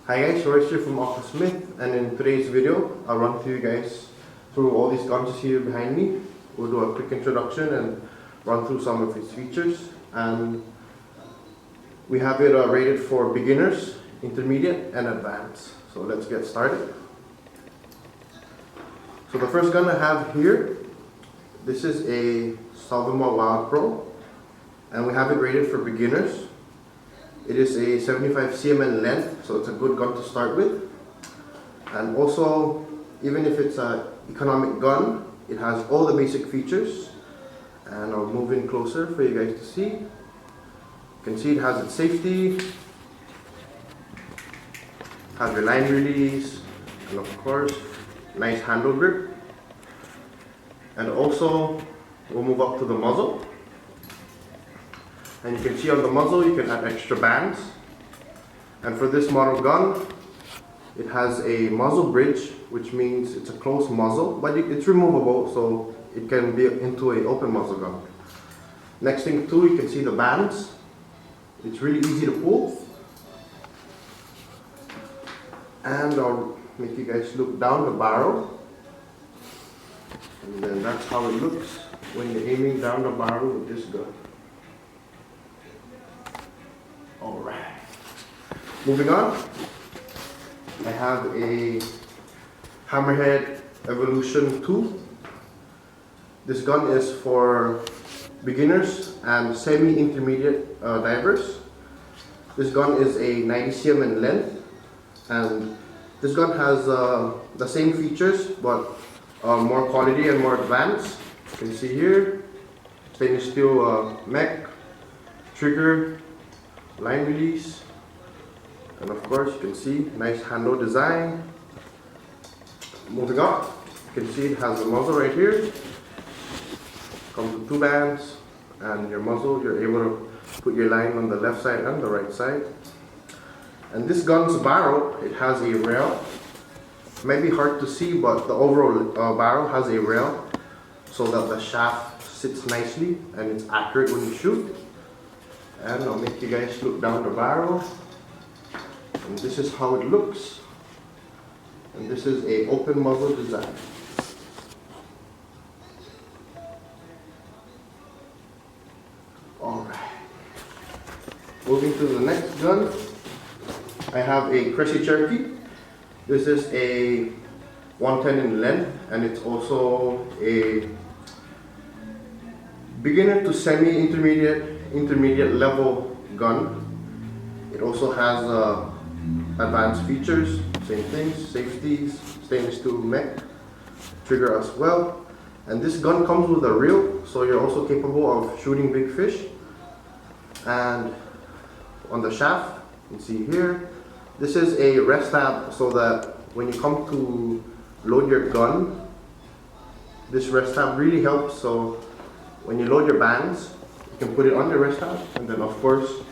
Hi guys, Royce here from Aqua Smith, and in today's video I'll run through you guys through all these guns here behind me. We'll do a quick introduction and run through some of its features, and we have it rated for beginners, intermediate and advanced. So let's get started. So the first gun I have here, this is a Salvamore Wild Pro, and we have it rated for beginners. It is a 75 cm in length, so it's a good gun to start with. And also, even if it's an economic gun, it has all the basic features. And I'll move in closer for you guys to see. You can see it has its safety, has your line release, and of course, nice handle grip. And also, we'll move up to the muzzle. And you can see on the muzzle you can add extra bands. And for this model gun, it has a muzzle bridge, which means it's a closed muzzle, but it's removable, so it can be into an open muzzle gun. Next thing too, you can see the bands. It's really easy to pull. And I'll make you guys look down the barrel. And then that's how it looks when you're aiming down the barrel with this gun. Alright, moving on, I have a Hammerhead Evolution 2. This gun is for beginners and semi-intermediate divers. This gun is a 90 cm in length, and this gun has the same features but more quality and more advanced. You can see here, stainless steel mech, trigger, line release, and of course you can see nice handle design. Moving on, you can see it has a muzzle right here. Comes with two bands, and your muzzle, you're able to put your line on the left side and the right side. And this gun's barrel, it has a rail. It might be hard to see, but the overall barrel has a rail so that the shaft sits nicely and it's accurate when you shoot. And I'll make you guys look down the barrel, and this is how it looks. And this is a open muzzle design. Alright, moving to the next gun, I have a Cressy Cherokee. This is a 110 in length, and it's also a beginner to semi-intermediate level gun. It also has advanced features, same things, safeties, stainless steel mech, trigger as well. And this gun comes with a reel, so you're also capable of shooting big fish. And on the shaft, you can see here, this is a rest tab, so that when you come to load your gun, this rest tab really helps. So when you load your bands, you can put it on the rest tab, and then of course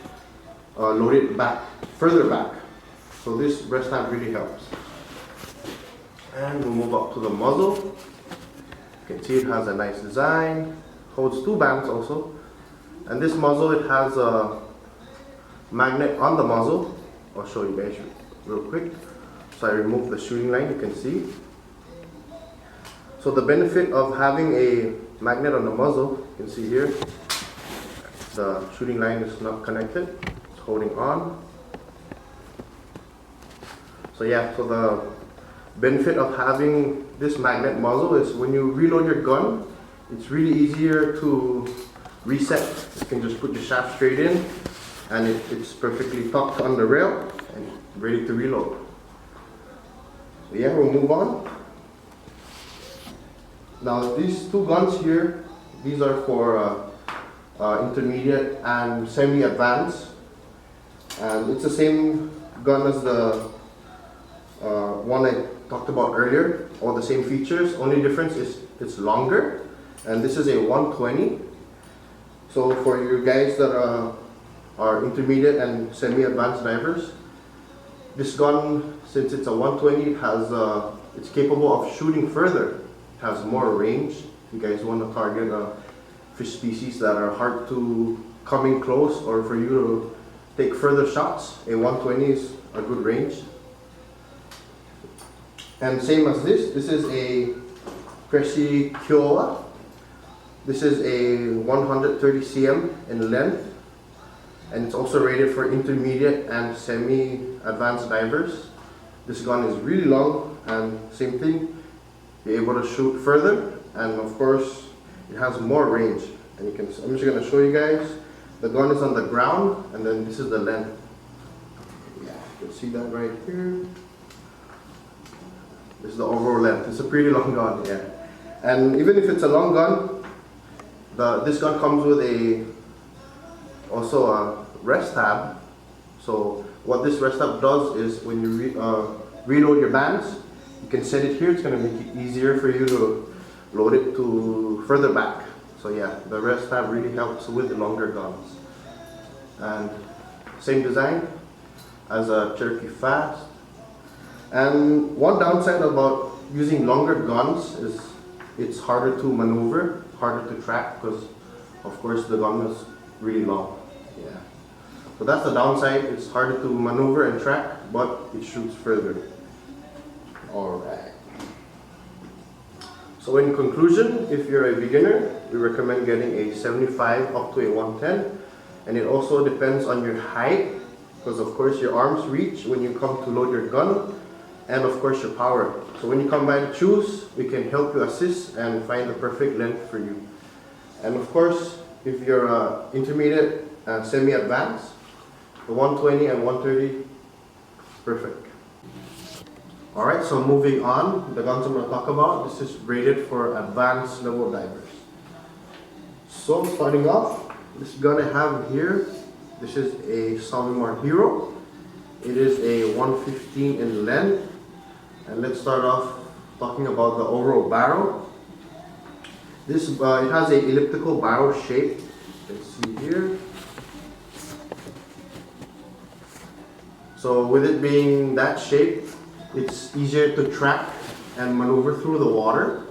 load it back, further back. So this rest tab really helps. And we'll move up to the muzzle. You can see it has a nice design, holds two bands also. And this muzzle, it has a magnet on the muzzle. I'll show you guys real quick. So I remove the shooting line, you can see. So the benefit of having a magnet on the muzzle, you can see here, the shooting line is not connected, it's holding on. So yeah, so the benefit of having this magnet muzzle is when you reload your gun, it's really easier to reset. You can just put your shaft straight in, and it's perfectly tucked on the rail and ready to reload. So yeah, we'll move on. Now these two guns here, these are for intermediate and semi-advanced, and it's the same gun as the one I talked about earlier. All the same features, only difference is it's longer, and this is a 120. So for you guys that are intermediate and semi-advanced divers, this gun, since it's a 120, it's capable of shooting further. It has more range. If you guys want to target fish species that are hard to come in close, or for you to take further shots, a 120 is a good range. And same as this is a Cressy Kiowa. This is a 130 cm in length, and it's also rated for intermediate and semi-advanced divers. This gun is really long, and same thing, you're able to shoot further, and of course it has more range. And I'm just going to show you guys. The gun is on the ground, and then this is the length. Yeah, you can see that right here. This is the overall length. It's a pretty long gun, yeah. And even if it's a long gun, this gun comes with also a rest tab. So what this rest tab does is when you reload your bands, you can set it here. It's going to make it easier for you to load it to further back. So yeah, the rest tab really helps with the longer guns. And same design as a Cherokee Fast. And one downside about using longer guns is it's harder to maneuver, harder to track, because of course the gun is really long. Yeah. So that's the downside. It's harder to maneuver and track, but it shoots further. Alright. So in conclusion, if you're a beginner, we recommend getting a 75 up to a 110. And it also depends on your height, because of course your arms reach when you come to load your gun, and of course your power. So when you come by to choose, we can help you assist and find the perfect length for you. And of course, if you're intermediate and semi-advanced, the 120 and 130, perfect. Alright, so moving on, the guns I'm going to talk about, this is rated for advanced level divers. So starting off, this gun I have here, this is a Salomar Hero. It is a 115 in length. And let's start off talking about the overall barrel. This it has a elliptical barrel shape. You can see here. So with it being that shape, it's easier to track and maneuver through the water.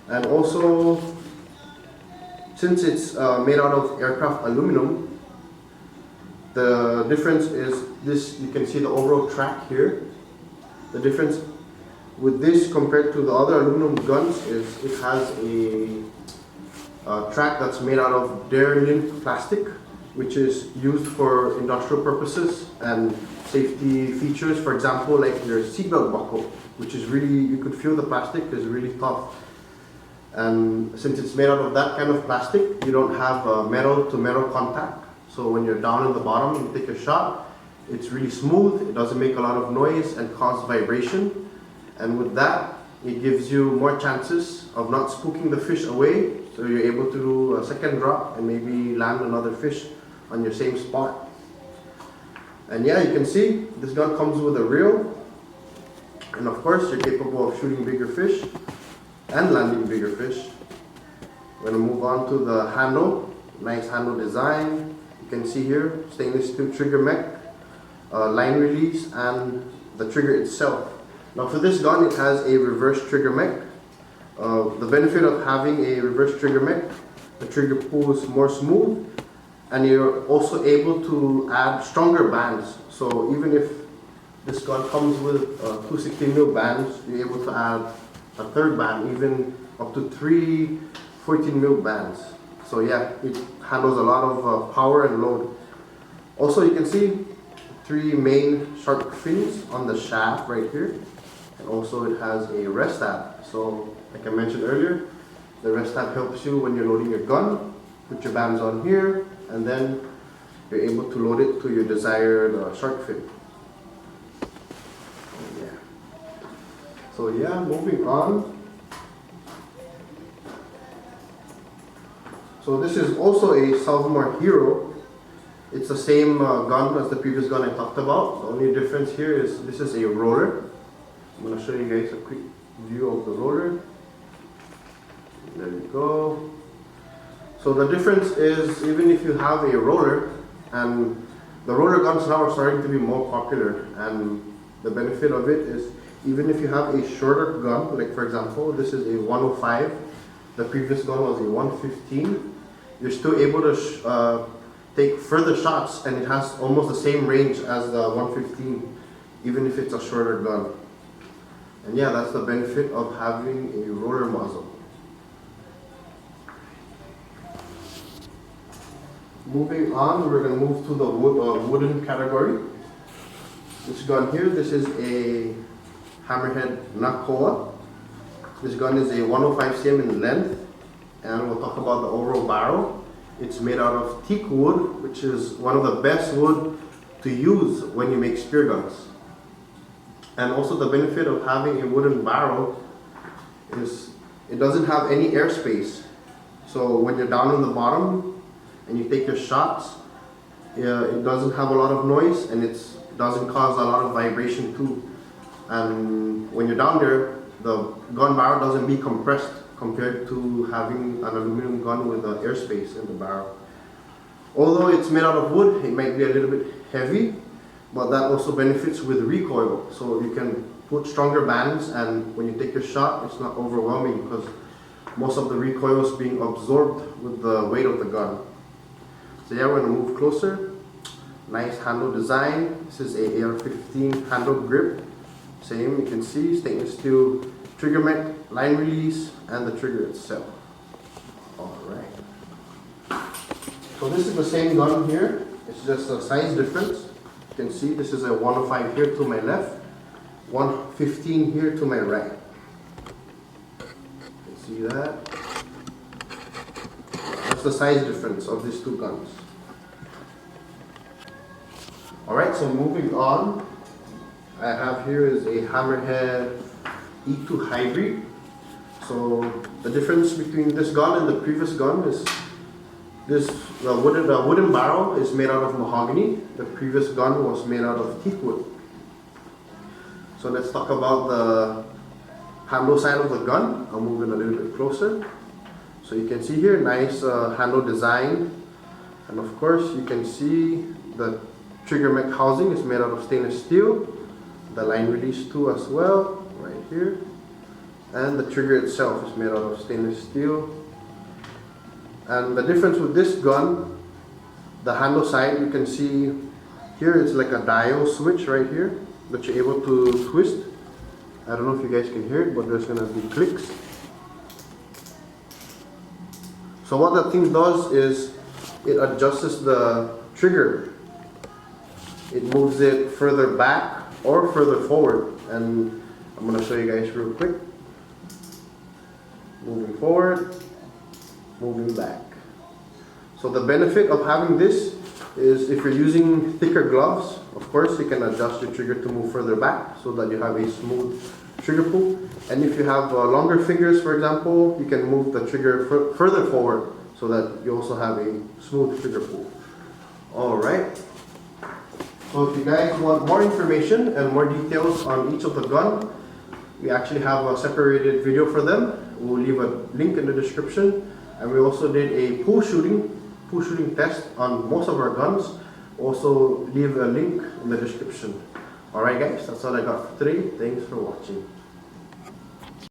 And also, since it's made out of aircraft aluminum, the difference is this. You can see the overall track here. The difference with this compared to the other aluminum guns is it has a track that's made out of Duralin plastic, which is used for industrial purposes and safety features. For example, like your seatbelt buckle, which is really, you could feel the plastic is really tough. And since it's made out of that kind of plastic, you don't have metal to metal contact. So when you're down in the bottom and you take a shot, it's really smooth, it doesn't make a lot of noise and cause vibration. And with that, it gives you more chances of not spooking the fish away, so you're able to do a second drop and maybe land another fish on your same spot. And yeah, you can see this gun comes with a reel, and of course you're capable of shooting bigger fish and landing bigger fish. We're going to move on to the handle. Nice handle design. You can see here stainless steel trigger mech, line release, and the trigger itself. Now for this gun, it has a reverse trigger mech. The benefit of having a reverse trigger mech, the trigger pull is more smooth, and you're also able to add stronger bands. So even if this gun comes with 216mm bands, you're able to add a third band, even up to 3 14mm bands. So yeah, it handles a lot of power and load. Also, you can see 3 main shark fins on the shaft right here, and also it has a rest tab. So like I mentioned earlier, the rest tab helps you when you're loading your gun. Put your bands on here, and then you're able to load it to your desired shark fin. So yeah, moving on. So this is also a Salomar Hero. It's the same gun as the previous gun I talked about. The only difference here is this is a roller. I'm going to show you guys a quick view of the roller. There we go. So the difference is, even if you have a roller, and the roller guns now are starting to be more popular, and the benefit of it is, even if you have a shorter gun, like for example, this is a 105, the previous gun was a 115, you're still able to take further shots, and it has almost the same range as the 115, even if it's a shorter gun. And yeah, that's the benefit of having a roller muzzle. Moving on, we're going to move to the wooden category. This gun here, this is a Hammerhead Nakoa. This gun is a 105 cm in length, and we'll talk about the overall barrel. It's made out of teak wood, which is one of the best wood to use when you make spear guns. And also the benefit of having a wooden barrel is it doesn't have any airspace. So when you're down on the bottom and you take your shots, it doesn't have a lot of noise, and it doesn't cause a lot of vibration too. And when you're down there, the gun barrel doesn't be compressed compared to having an aluminum gun with an airspace in the barrel. Although it's made out of wood, it might be a little bit heavy, but that also benefits with recoil. So you can put stronger bands, and when you take your shot, it's not overwhelming because most of the recoil is being absorbed with the weight of the gun. So yeah, we're going to move closer. Nice handle design. This is a AR-15 handle grip. Same, you can see stainless steel trigger mech, line release, and the trigger itself. Alright. So this is the same gun here. It's just a size difference. You can see this is a 105 here to my left, 115 here to my right. You can see that. That's the size difference of these two guns. Alright, so moving on, I have here is a Hammerhead E2 Hybrid. So the difference between this gun and the previous gun is the wooden barrel is made out of mahogany. The previous gun was made out of teak wood. So let's talk about the handle side of the gun. I'll move in a little bit closer. So you can see here, nice handle design. And of course you can see the trigger mech housing is made out of stainless steel. The line release too as well, right here. And the trigger itself is made out of stainless steel. And the difference with this gun, the handle side, you can see here it's like a dial switch right here that you're able to twist. I don't know if you guys can hear it, but there's going to be clicks. So what that thing does is it adjusts the trigger. It moves it further back or further forward, and I'm going to show you guys real quick. Moving forward, moving back. So the benefit of having this is if you're using thicker gloves, of course you can adjust your trigger to move further back so that you have a smooth trigger pull. And if you have longer fingers, for example, you can move the trigger further forward so that you also have a smooth trigger pull. Alright. So if you guys want more information and more details on each of the gun, we actually have a separated video for them. We'll leave a link in the description. And we also did a pool shooting test on most of our guns. Also leave a link in the description. Alright guys, that's all I got for today. Thanks for watching.